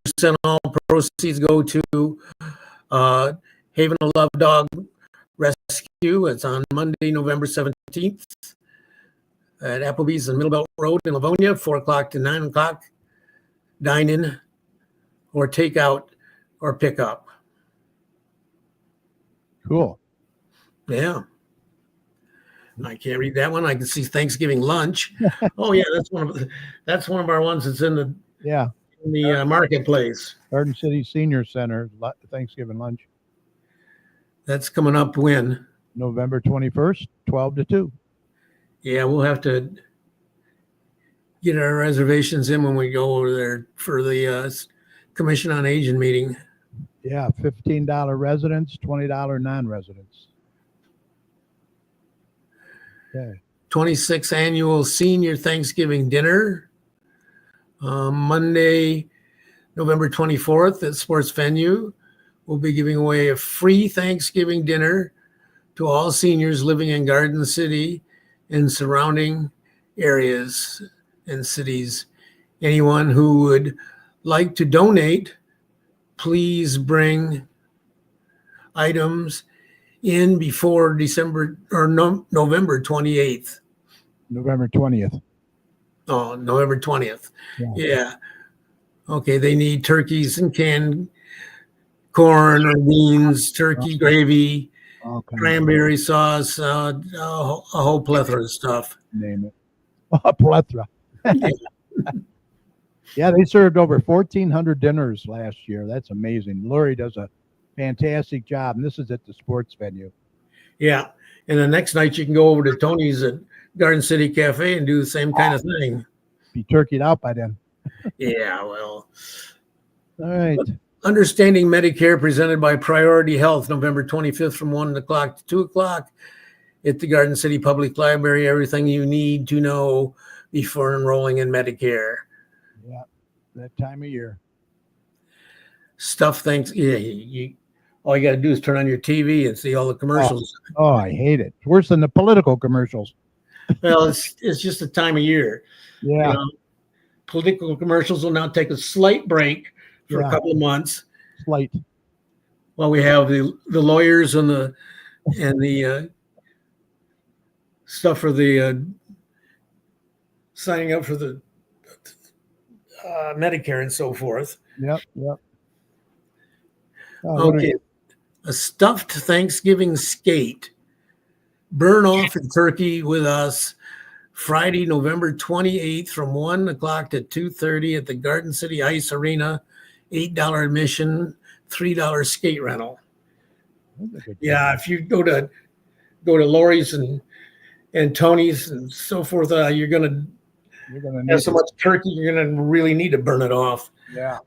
all proceeds go to Haven of Love Dog Rescue. It's on Monday, November 17th at Applebee's on Middlebelt Road in Livonia, 4 o'clock to 9 o'clock. Dine in or take out or pick up. Cool. Yeah. I can't read that one. I can see Thanksgiving lunch. Oh yeah, that's one of our ones that's in the Yeah. marketplace. Garden City Senior Center, Thanksgiving lunch, That's coming up when? November 21st, 12 to 2. Yeah, we'll have to get our reservations in when we go over there for the Commission on Aging meeting. Yeah, $15 residents, $20 non-residents. Okay. 26th annual senior Thanksgiving dinner. Monday, November 24th at Sports Venue. We'll be giving away a free Thanksgiving dinner to all seniors living in Garden City and surrounding areas and cities. Anyone who would like to donate, please bring items in before November 28th. November 20th. Oh, November 20th. Yeah. Yeah. Okay, they need turkeys and canned corn or beans, turkey gravy, All kinds of cranberry sauce, a whole plethora of stuff. name it. A plethora. Yeah, they served over 1,400 dinners last year. That's amazing. Lori does a fantastic job, and this is at the sports venue. Yeah. And the next night you can go over to Tony's at Garden City Cafe and do the same kind of thing. Be turkeyed out by then. Yeah, well. All right. Understanding Medicare presented by Priority Health, November 25th from 1 o'clock to 2 o'clock at the Garden City Public Library. Everything you need to know before enrolling in Medicare. Yeah, that time of year. Stuff things, yeah, all you got to do is turn on your TV and see all the commercials. Oh, I hate it. It's worse than the political commercials. Well, it's just the time of year. Yeah. You know, political commercials will now take a slight break for Yeah. a couple of months Slight. while we have the lawyers and the stuff for the signing up for the Medicare and so forth. Yep. Yep. Oh, Okay. A stuffed Thanksgiving skate. Burn off a turkey with us Friday, November 28th from 1 o'clock to 2:30 at the Garden City Ice Arena. $8 admission, $3 skate rental. Yeah, if you go to Lori's and Tony's and so forth, you're gonna have so much turkey, you're gonna really need to burn it off. Yeah.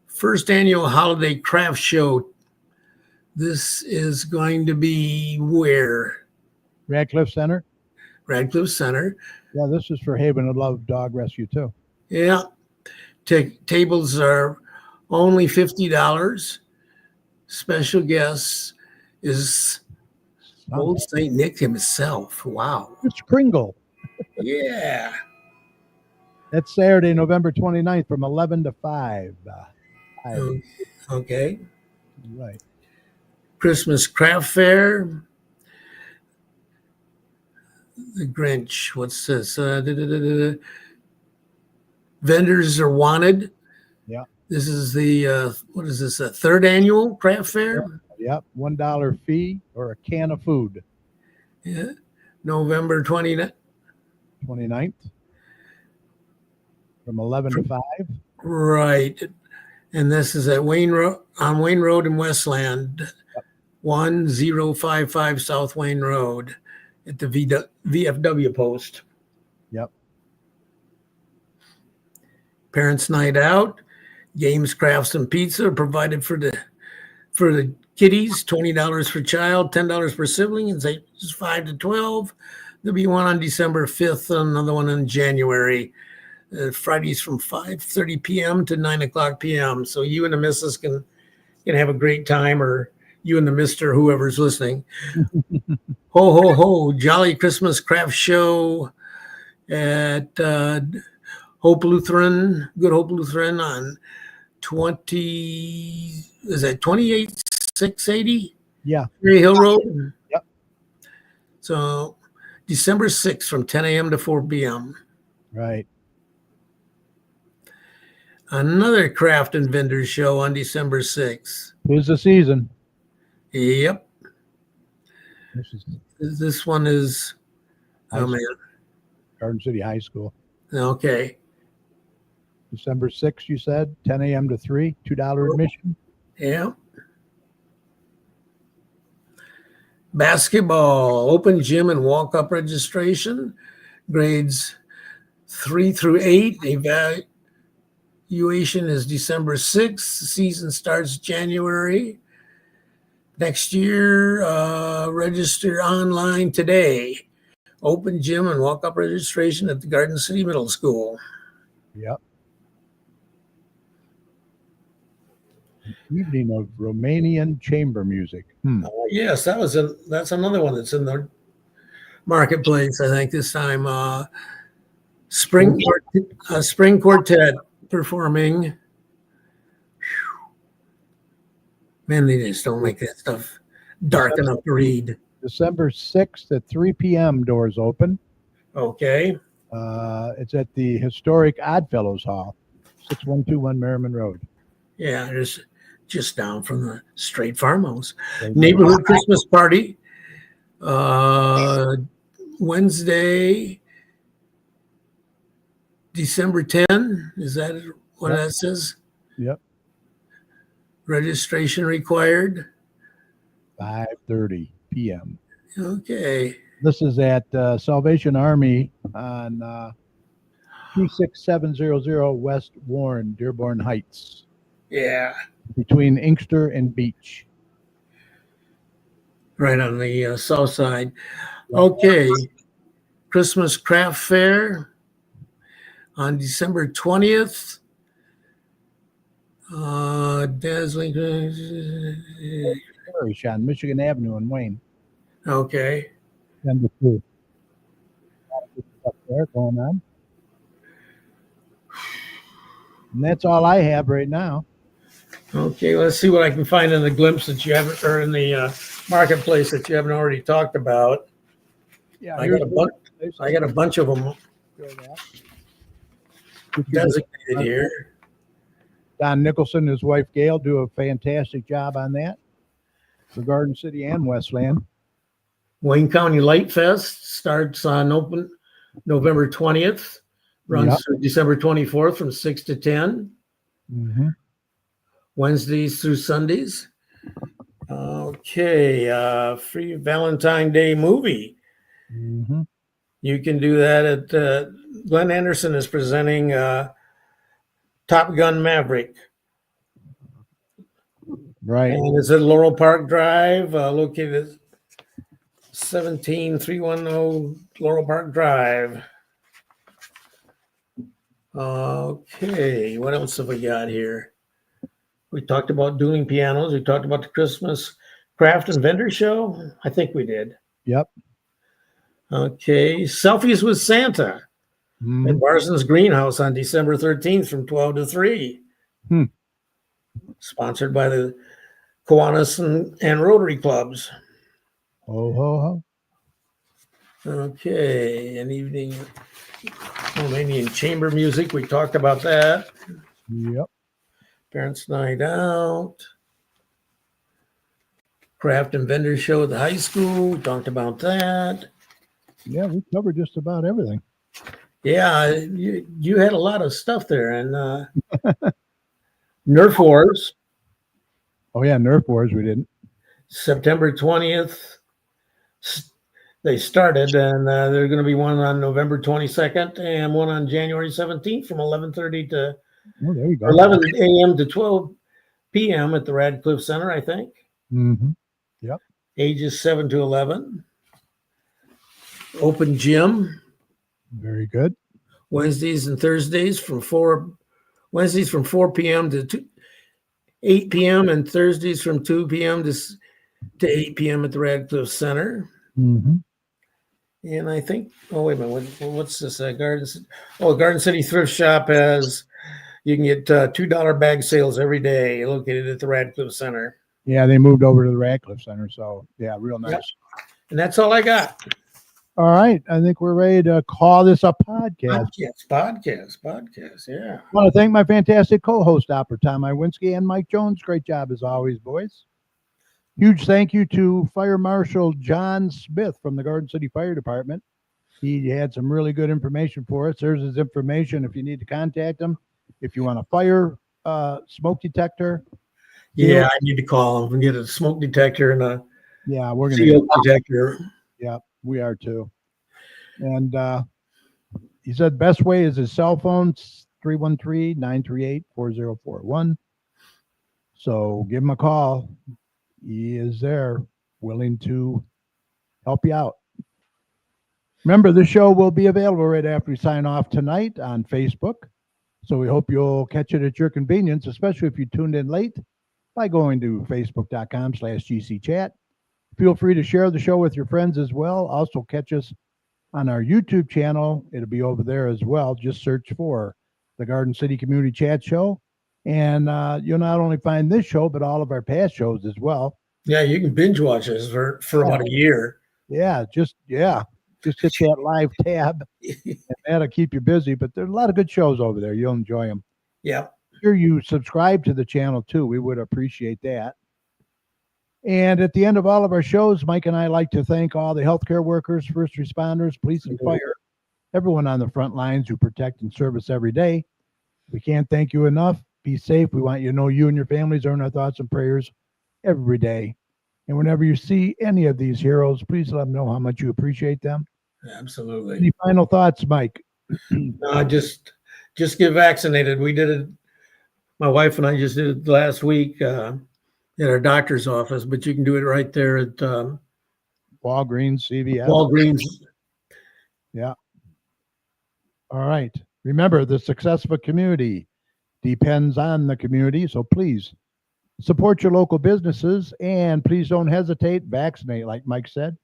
First annual holiday craft show. This is going to be where? Radcliffe Center. Radcliffe Center. Yeah, this is for Haven of Love Dog Rescue too. Yeah. Tables are only $50. Special guest is Old St. Nick himself. Wow. It's Kringle. Yeah. That's Saturday, November 29th from 11 to 5. Okay. Right. Christmas craft fair. The Grinch. What's this? Vendors are wanted. Yeah. This is the what is this? A third annual craft fair? Yep. $1 fee or a can of food. Yeah. November 29th. 29th from 11 to 5. Right. And this is at Wayne Road in Westland, 1055 South Wayne Road at the VFW post. Yep. Parents' night out, games, crafts, and pizza are provided for the kiddies. $20 per child, $10 per sibling, and ages 5 to 12. There'll be one on December 5th, another one in January. Fridays from 5:30 p.m. to 9 o'clock p.m. So you and the missus can have a great time, or you and the mister, whoever's listening. Ho, ho, ho. Jolly Christmas Craft Show at Hope Lutheran, Good Hope Lutheran on 28680? Yeah. Prairie Hill Road? Yep. So December 6th from 10 a.m. to 4 p.m. Right. Another craft and vendor show on December 6th. Tis the season. Yep. This is This one is, oh man, Garden City High School. okay. December 6th, you said, 10 a.m. to 3, $2 admission. Yeah. Basketball, open gym and walk-up registration, grades 3 through 8. Evaluation is December 6th. The season starts January next year. Register online today. Open gym and walk-up registration at the Garden City Middle School. Yep. Evening of Romanian chamber music. Yes, that's another one that's in the marketplace. I think this time, spring quartet performing. Man, they just don't make that stuff dark enough to read. December 6th at 3 p.m. doors open. Okay. It's at the historic Oddfellows Hall, 6121 Merriman Road. Yeah, just down from the Straight Farmhouse. Neighborhood Christmas party. Wednesday, December 10. Is that what that says? Yep. Registration required. 5:30 p.m. Okay. This is at Salvation Army on 26700 West Warren, Dearborn Heights, Yeah. between Inkster and Beach. Right on the south side. Okay. Christmas craft fair on December 20th. Dazzling. Parish on Michigan Avenue in Wayne. Okay. 10 to 2. Up there going on. And that's all I have right now. Okay, let's see what I can find in the glimpse that you haven't, or in the marketplace that you haven't already talked about. Yeah, I got a bunch of them designated here. Don Nicholson and his wife Gail do a fantastic job on that for Garden City and Westland. Wayne County Light Fest starts on open November 20th, runs through December 24th from 6 to 10. Mm-hmm. Wednesdays through Sundays. Okay, free Valentine Day movie. Mm-hmm. You can do that at Glenn Anderson is presenting Top Gun Maverick. Right. And it's at Laurel Park Drive, located at 17310 Laurel Park Drive. Okay, what else have we got here? We talked about dueling pianos. We talked about the Christmas craft and vendor show. I think we did. Yep. Okay, selfies with Santa Mm-hmm. at Barson's Greenhouse on December 13th from 12 to 3. Sponsored by the Kiwanis and Rotary Clubs. Ho, ho, ho. Okay, an evening Romanian chamber music. We talked about that. Yep. Parents' night out. Craft and vendor show at the high school. We talked about that. Yeah, we covered just about everything. Yeah, you had a lot of stuff there. And Nerf Wars, Oh, yeah, Nerf Wars, we didn't. September 20th. They started, and there's going to be one on November 22nd and one on January 17th from 11:30 to Oh, there you go. 11 a.m. to 12 p.m. at the Radcliffe Center, I think. Mm-hmm. Ages 7 to 11. Open gym Very good. Wednesdays and Thursdays from 4 p.m. to 8 p.m. and Thursdays from 2 p.m. to 8 p.m. at the Radcliffe Center. Mm-hmm. And I think, oh, wait a minute, what's this? Garden City Thrift Shop you can get $2 bag sales every day, located at the Radcliffe Center. Yeah, they moved over to the Radcliffe Center, so yeah, real nice. Yep. And that's all I got. All right. I think we're ready to call this a podcast. Podcast. Yeah. I want to thank my fantastic co-host, Opera Tom Iwinski and Mike Jones. Great job as always, boys. Huge thank you to Fire Marshal John Smith from the Garden City Fire Department. He had some really good information for us. There's his information if you need to contact him. If you want a fire smoke detector. Yeah, I need to call him and get a smoke detector and a Yeah, we're going to CO detector. Yeah, we are too. And he said best way is his cell phone, 313-938-4041. So give him a call. He is there, willing to help you out. Remember, the show will be available right after we sign off tonight on Facebook. So we hope you'll catch it at your convenience, especially if you tuned in late, by going to facebook.com/GCChat. Feel free to share the show with your friends as well. Also catch us on our YouTube channel. It'll be over there as well. Just search for the Garden City Community Chat Show. And you'll not only find this show, but all of our past shows as well. Yeah, you can binge watch us for about a year. Just hit that live tab, and that'll keep you busy. But there's a lot of good shows over there. You'll enjoy them. Yeah. Sure, you subscribe to the channel too. We would appreciate that. And at the end of all of our shows, Mike and I like to thank all the healthcare workers, first responders, police and fire, everyone on the front lines who protect and serve us every day. We can't thank you enough. Be safe. We want you to know you and your families are in our thoughts and prayers every day. And whenever you see any of these heroes, please let them know how much you appreciate them. Absolutely. Any final thoughts, Mike? Just get vaccinated. We did it. My wife and I just did it last week at our doctor's office, but you can do it right there at Walgreens, CVS. Walgreens. Yeah. All right. Remember, the success of a community depends on the community. So please support your local businesses and please don't hesitate. Vaccinate, like Mike said.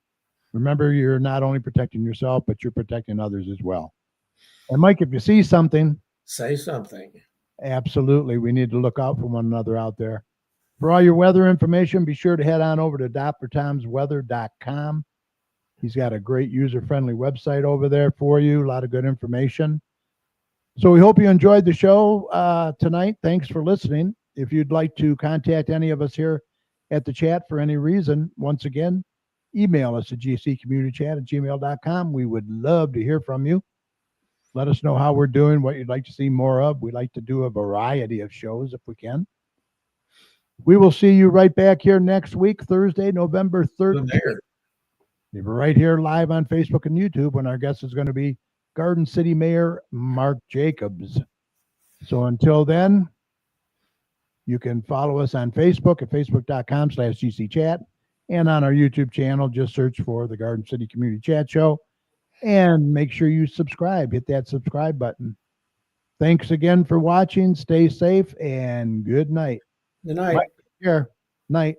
Remember, you're not only protecting yourself, but you're protecting others as well. And Mike, if you see something, Say something. absolutely. We need to look out for one another out there. For all your weather information, be sure to head on over to drtomsweather.com. He's got a great user-friendly website over there for you. A lot of good information. So we hope you enjoyed the show tonight. Thanks for listening. If you'd like to contact any of us here at the chat for any reason, once again, email us at gccommunitychat@gmail.com. We would love to hear from you. Let us know how we're doing, what you'd like to see more of. We'd like to do a variety of shows if we can. We will see you right back here next week, Thursday, November 13th. We're right here live on Facebook and YouTube when our guest is going to be Garden City Mayor Mark Jacobs. So until then, you can follow us on Facebook at facebook.com/GCChat and on our YouTube channel. Just search for the Garden City Community Chat Show and make sure you subscribe. Hit that subscribe button. Thanks again for watching. Stay safe and good night. Good night. Mike, here. Night.